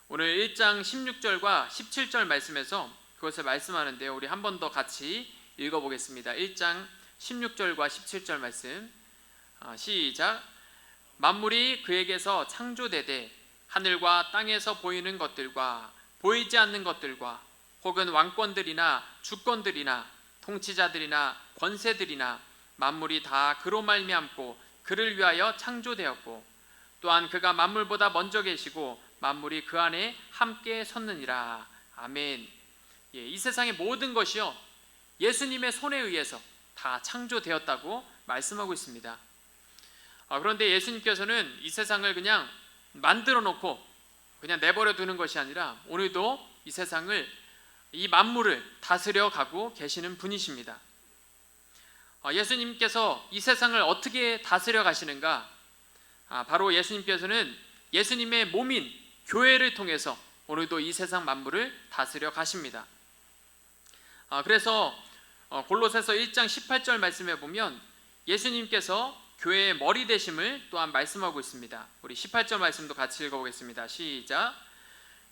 오늘 1장 16절과 17절 말씀에서 그것을 말씀하는데요, 우리 한 번 더 같이 읽어보겠습니다. 1장 16절과 17절 말씀, 시작. 만물이 그에게서 창조되되 하늘과 땅에서 보이는 것들과 보이지 않는 것들과 혹은 왕권들이나 주권들이나 통치자들이나 권세들이나 만물이 다 그로 말미암고 그를 위하여 창조되었고 또한 그가 만물보다 먼저 계시고 만물이 그 안에 함께 섰느니라. 아멘. 이 세상의 모든 것이요 예수님의 손에 의해서 다 창조되었다고 말씀하고 있습니다. 그런데 예수님께서는 이 세상을 그냥 만들어 놓고 그냥 내버려 두는 것이 아니라 오늘도 이 세상을, 이 만물을 다스려 가고 계시는 분이십니다. 예수님께서 이 세상을 어떻게 다스려 가시는가? 바로 예수님께서는 예수님의 몸인 교회를 통해서 오늘도 이 세상 만물을 다스려 가십니다. 그래서 골로새서 1장 18절 말씀에 보면 예수님께서 교회의 머리 되심을 또한 말씀하고 있습니다. 우리 18절 말씀도 같이 읽어보겠습니다. 시작.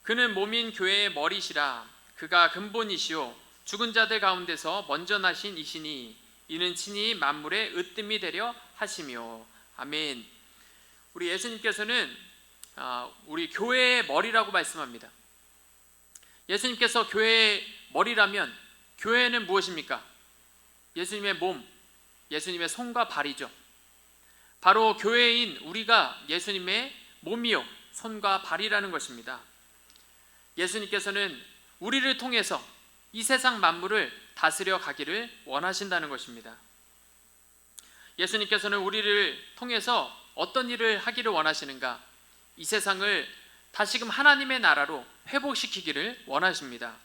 그는 몸인 교회의 머리시라. 그가 근본이시오 죽은 자들 가운데서 먼저 나신 이시니 이는 친히 만물의 으뜸이 되려 하시며. 아멘. 우리 예수님께서는 우리 교회의 머리라고 말씀합니다. 예수님께서 교회의 머리라면 교회는 무엇입니까? 예수님의 몸, 예수님의 손과 발이죠. 바로 교회인 우리가 예수님의 몸이요 손과 발이라는 것입니다. 예수님께서는 우리를 통해서 이 세상 만물을 다스려 가기를 원하신다는 것입니다. 예수님께서는 우리를 통해서 어떤 일을 하기를 원하시는가? 이 세상을 다시금 하나님의 나라로 회복시키기를 원하십니다.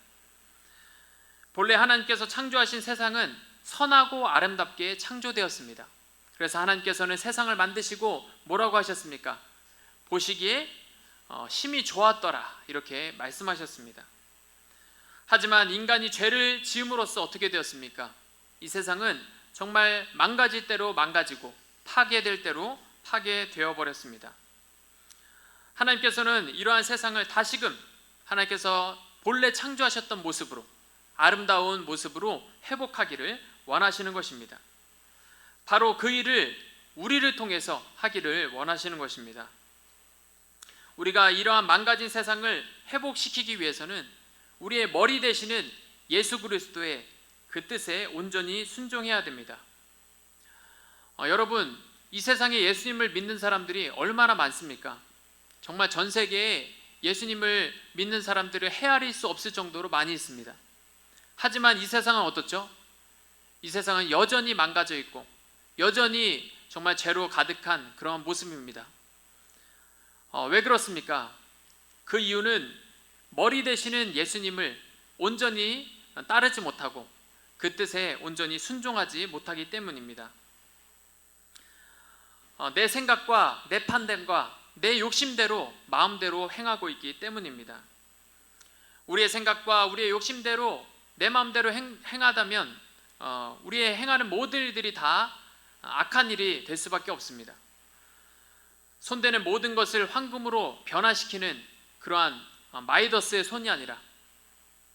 본래 하나님께서 창조하신 세상은 선하고 아름답게 창조되었습니다. 그래서 하나님께서는 세상을 만드시고 뭐라고 하셨습니까? 보시기에 심히 좋았더라 이렇게 말씀하셨습니다. 하지만 인간이 죄를 지음으로써 어떻게 되었습니까? 이 세상은 정말 망가질 대로 망가지고 파괴될 대로 파괴되어 버렸습니다. 하나님께서는 이러한 세상을 다시금 하나님께서 본래 창조하셨던 모습으로 아름다운 모습으로 회복하기를 원하시는 것입니다. 바로 그 일을 우리를 통해서 하기를 원하시는 것입니다. 우리가 이러한 망가진 세상을 회복시키기 위해서는 우리의 머리 되시는 예수 그리스도의 그 뜻에 온전히 순종해야 됩니다. 여러분, 이 세상에 예수님을 믿는 사람들이 얼마나 많습니까? 정말 전 세계에 예수님을 믿는 사람들을 헤아릴 수 없을 정도로 많이 있습니다. 하지만 이 세상은 어떻죠? 이 세상은 여전히 망가져 있고 여전히 정말 죄로 가득한 그런 모습입니다. 왜 그렇습니까? 그 이유는 머리 되시는 예수님을 온전히 따르지 못하고 그 뜻에 온전히 순종하지 못하기 때문입니다. 내 생각과 내 판단과 내 욕심대로 마음대로 행하고 있기 때문입니다. 우리의 생각과 우리의 욕심대로 내 마음대로 행하다면 우리의 행하는 모든 일들이 다 악한 일이 될 수밖에 없습니다. 손대는 모든 것을 황금으로 변화시키는 그러한 마이더스의 손이 아니라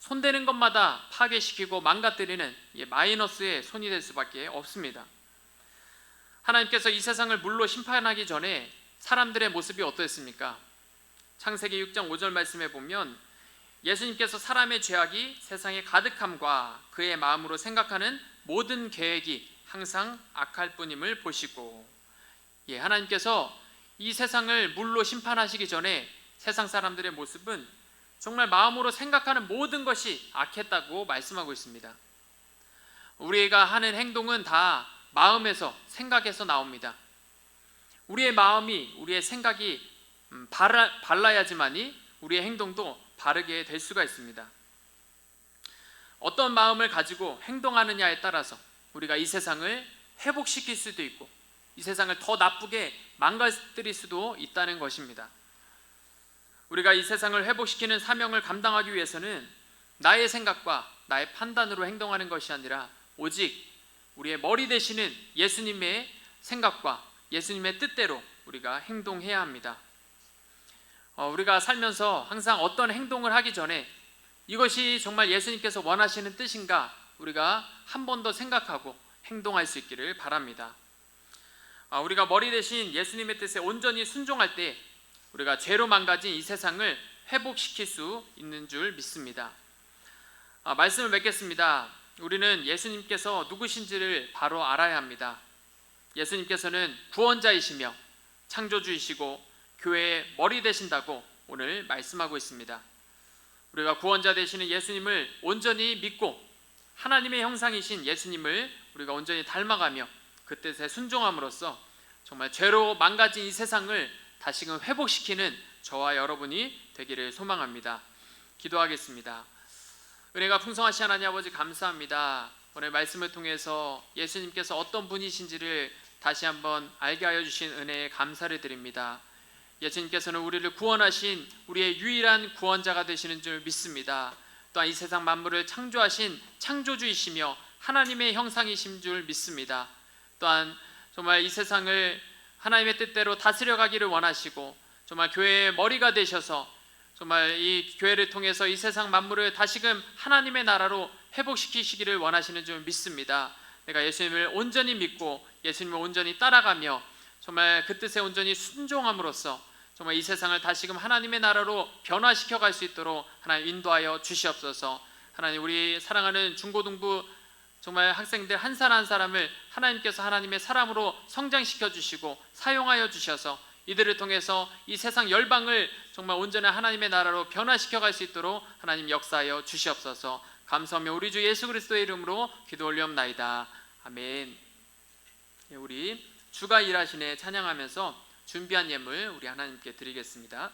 손대는 것마다 파괴시키고 망가뜨리는 마이너스의 손이 될 수밖에 없습니다. 하나님께서 이 세상을 물로 심판하기 전에 사람들의 모습이 어떠했습니까? 창세기 6장 5절 말씀에 보면 예수님께서 사람의 죄악이 세상에 가득함과 그의 마음으로 생각하는 모든 계획이 항상 악할 뿐임을 보시고, 하나님께서 이 세상을 물로 심판하시기 전에 세상 사람들의 모습은 정말 마음으로 생각하는 모든 것이 악했다고 말씀하고 있습니다. 우리가 하는 행동은 다 마음에서, 생각에서 나옵니다. 우리의 마음이, 우리의 생각이 발라야지만이 우리의 행동도 바르게 될 수가 있습니다. 어떤 마음을 가지고 행동하느냐에 따라서 우리가 이 세상을 회복시킬 수도 있고 이 세상을 더 나쁘게 망가뜨릴 수도 있다는 것입니다. 우리가 이 세상을 회복시키는 사명을 감당하기 위해서는 나의 생각과 나의 판단으로 행동하는 것이 아니라 오직 우리의 머리 되시는 예수님의 생각과 예수님의 뜻대로 우리가 행동해야 합니다. 우리가 살면서 항상 어떤 행동을 하기 전에 이것이 정말 예수님께서 원하시는 뜻인가 우리가 한 번 더 생각하고 행동할 수 있기를 바랍니다. 우리가 머리 대신 예수님의 뜻에 온전히 순종할 때 우리가 죄로 망가진 이 세상을 회복시킬 수 있는 줄 믿습니다. 말씀을 맺겠습니다. 우리는 예수님께서 누구신지를 바로 알아야 합니다. 예수님께서는 구원자이시며 창조주이시고 교회의 머리 되신다고 오늘 말씀하고 있습니다. 우리가 구원자 되시는 예수님을 온전히 믿고 하나님의 형상이신 예수님을 우리가 온전히 닮아가며 그 뜻에 순종함으로써 정말 죄로 망가진 이 세상을 다시금 회복시키는 저와 여러분이 되기를 소망합니다. 기도하겠습니다. 은혜가 풍성하신 하나님 아버지 감사합니다. 오늘 말씀을 통해서 예수님께서 어떤 분이신지를 다시 한번 알게 하여 주신 은혜에 감사를 드립니다. 예수님께서는 우리를 구원하신 우리의 유일한 구원자가 되시는 줄 믿습니다. 또한 이 세상 만물을 창조하신 창조주이시며 하나님의 형상이신 줄 믿습니다. 또한 정말 이 세상을 하나님의 뜻대로 다스려 가기를 원하시고 정말 교회의 머리가 되셔서 정말 이 교회를 통해서 이 세상 만물을 다시금 하나님의 나라로 회복시키시기를 원하시는 줄 믿습니다. 내가 예수님을 온전히 믿고 예수님을 온전히 따라가며 정말 그 뜻에 온전히 순종함으로써 정말 이 세상을 다시금 하나님의 나라로 변화시켜 갈 수 있도록 하나님 인도하여 주시옵소서. 하나님, 우리 사랑하는 중고등부 정말 학생들 한 사람 한 사람을 하나님께서 하나님의 사람으로 성장시켜 주시고 사용하여 주셔서 이들을 통해서 이 세상 열방을 정말 온전한 하나님의 나라로 변화시켜 갈 수 있도록 하나님 역사하여 주시옵소서. 감사하며 우리 주 예수 그리스도의 이름으로 기도 올리옵나이다. 아멘. 우리 주가 일하시네 찬양하면서 준비한 예물 우리 하나님께 드리겠습니다.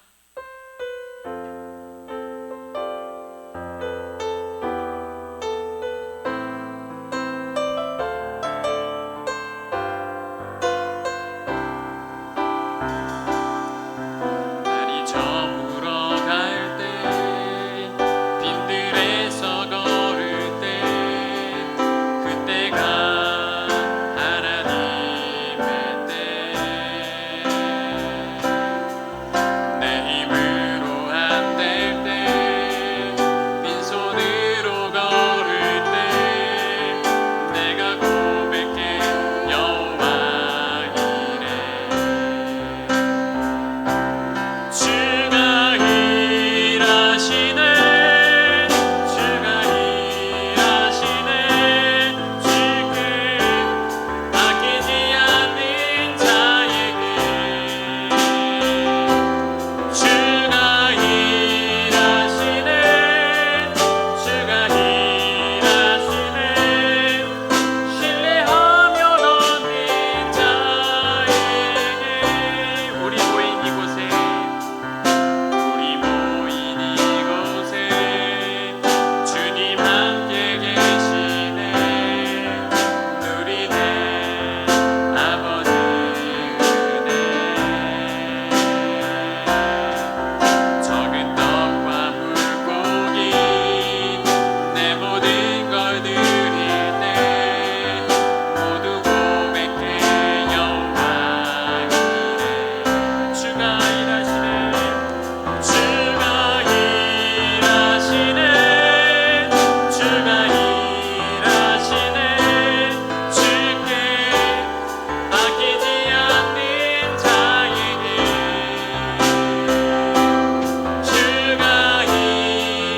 날이 저물어 갈 때 빈들에서 걸을 때 그때가 하나님의 때 내 힘으로 안 될 때 빈손으로 걸을 때 내가 고백해 여호와 이래 주가 일하시네 주가 일하시네 주께 아끼지 않는 자에게 주가 일하시네 주가 일하시네 신뢰하며 얻는 자에게 우리 모인 이곳에 주님 함께 계시네 누리네 아버지 은혜 적은 떡과 물고기 내 모든 걸 드릴 때 모두 고백해 여호와 이래 주가 일하시네 주가 일하시네 주가 일하시네 주께 아끼지 않는 자에게 주가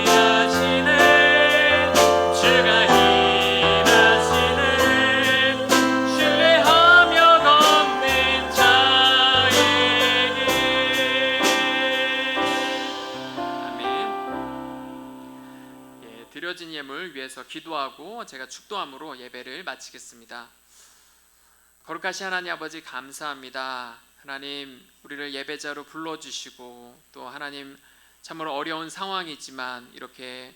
일하시네 주가 일하시네 신뢰하며 걷는 자에게 아멘. 드려진 예물 위해서 기도하고 제가 축도함으로 예배를 마치겠습니다. 거룩하신 하나님 아버지 감사합니다. 하나님 우리를 예배자로 불러주시고 또 하나님 참으로 어려운 상황이지만 이렇게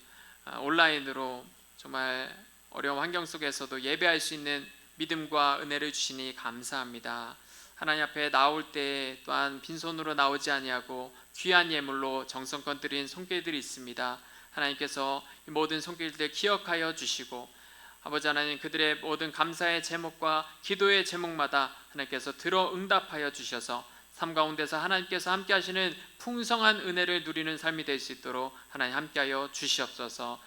온라인으로 정말 어려운 환경 속에서도 예배할 수 있는 믿음과 은혜를 주시니 감사합니다. 하나님 앞에 나올 때 또한 빈손으로 나오지 아니하고 귀한 예물로 정성껏 드린 손길들이 있습니다. 하나님께서 이 모든 손길들 기억하여 주시고 아버지 하나님 그들의 모든 감사의 제목과 기도의 제목마다 하나님께서 들어 응답하여 주셔서 삶 가운데서 하나님께서 함께 하시는 풍성한 은혜를 누리는 삶이 될 수 있도록 하나님 함께하여 주시옵소서.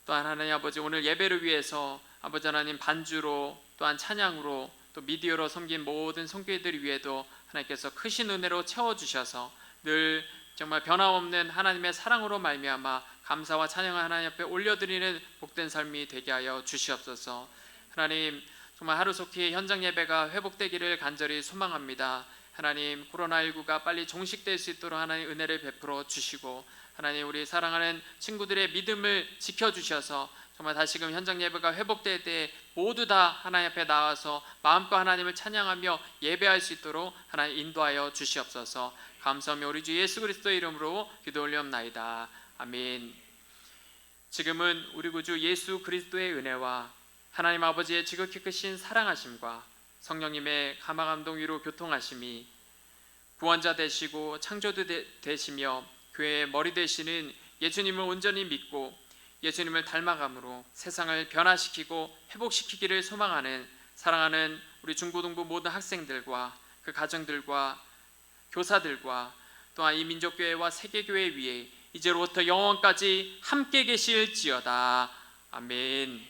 또한 하나님 아버지 오늘 예배를 위해서 아버지 하나님 반주로 또한 찬양으로 또 미디어로 섬긴 모든 손길들 위에도 하나님께서 크신 은혜로 채워주셔서 늘 정말 변함없는 하나님의 사랑으로 말미암아 감사와 찬양을 하나님 앞에 올려드리는 복된 삶이 되게 하여 주시옵소서. 하나님 정말 하루속히 현장 예배가 회복되기를 간절히 소망합니다. 하나님 코로나19가 빨리 종식될 수 있도록 하나님 은혜를 베풀어 주시고 하나님 우리 사랑하는 친구들의 믿음을 지켜주셔서 정말 다시금 현장 예배가 회복될 때 모두 다 하나님 앞에 나와서 마음껏 하나님을 찬양하며 예배할 수 있도록 하나님 인도하여 주시옵소서. 감사하며 우리 주 예수 그리스도의 이름으로 기도 올리옵나이다. 아멘. 지금은 우리 구주 예수 그리스도의 은혜와 하나님 아버지의 지극히 크신 사랑하심과 성령님의 감화감동 위로 교통하심이 구원자 되시고 창조주 되시며 교회의 머리 되시는 예수님을 온전히 믿고 예수님을 닮아감으로 세상을 변화시키고 회복시키기를 소망하는 사랑하는 우리 중고등부 모든 학생들과 그 가정들과 교사들과 또한 이 민족교회와 세계교회 위에 이제로부터 영원까지 함께 계실지어다. 아멘.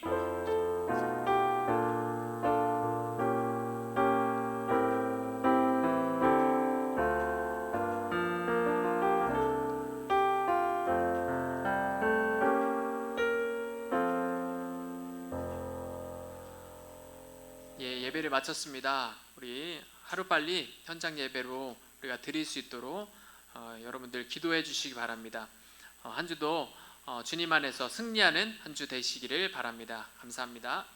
예배를 마쳤습니다. 우리 하루빨리 현장 예배로 우리가 드릴 수 있도록 여러분들 기도해 주시기 바랍니다. 한 주도 주님 안에서 승리하는 한 주 되시기를 바랍니다. 감사합니다.